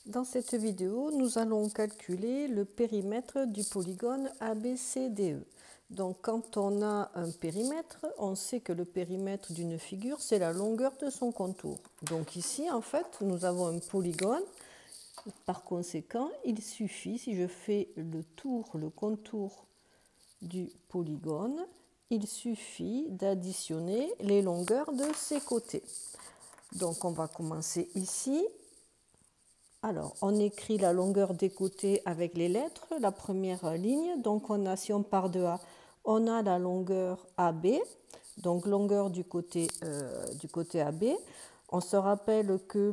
Dans cette vidéo, nous allons calculer le périmètre du polygone ABCDE. Donc, quand on a un périmètre, on sait que le périmètre d'une figure, c'est la longueur de son contour. Donc ici, en fait, nous avons un polygone. Par conséquent, il suffit, si je fais le contour du polygone, il suffit d'additionner les longueurs de ses côtés. Donc, on va commencer ici. Alors, on écrit la longueur des côtés avec les lettres, la première ligne. Donc, si on part de A, on a la longueur AB, donc longueur du côté AB. On se rappelle que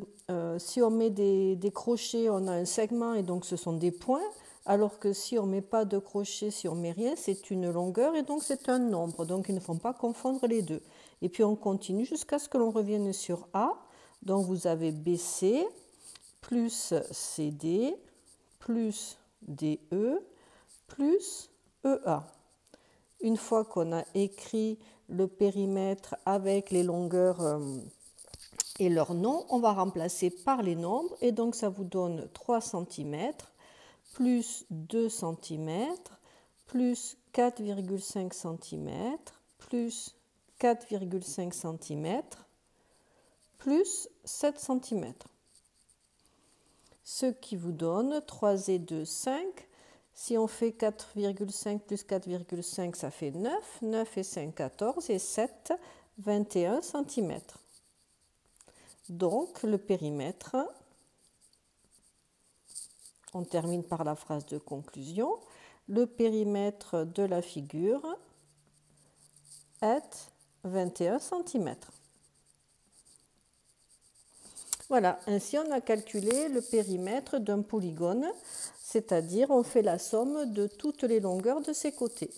si on met des crochets, on a un segment et donc ce sont des points, alors que si on ne met pas de crochets, si on ne met rien, c'est une longueur et donc c'est un nombre. Donc, il ne faut pas confondre les deux. Et puis, on continue jusqu'à ce que l'on revienne sur A. Donc, vous avez BC plus CD, plus DE, plus EA. Une fois qu'on a écrit le périmètre avec les longueurs et leurs noms, on va remplacer par les nombres et donc ça vous donne 3 cm, plus 2 cm, plus 4,5 cm, plus 4,5 cm, plus 7 cm. Ce qui vous donne 3 et 2, 5. Si on fait 4,5 plus 4,5, ça fait 9. 9 et 5, 14 et 7, 21 cm. Donc, le périmètre, on termine par la phrase de conclusion, le périmètre de la figure est 21 cm. Voilà, ainsi on a calculé le périmètre d'un polygone, c'est-à-dire on fait la somme de toutes les longueurs de ses côtés.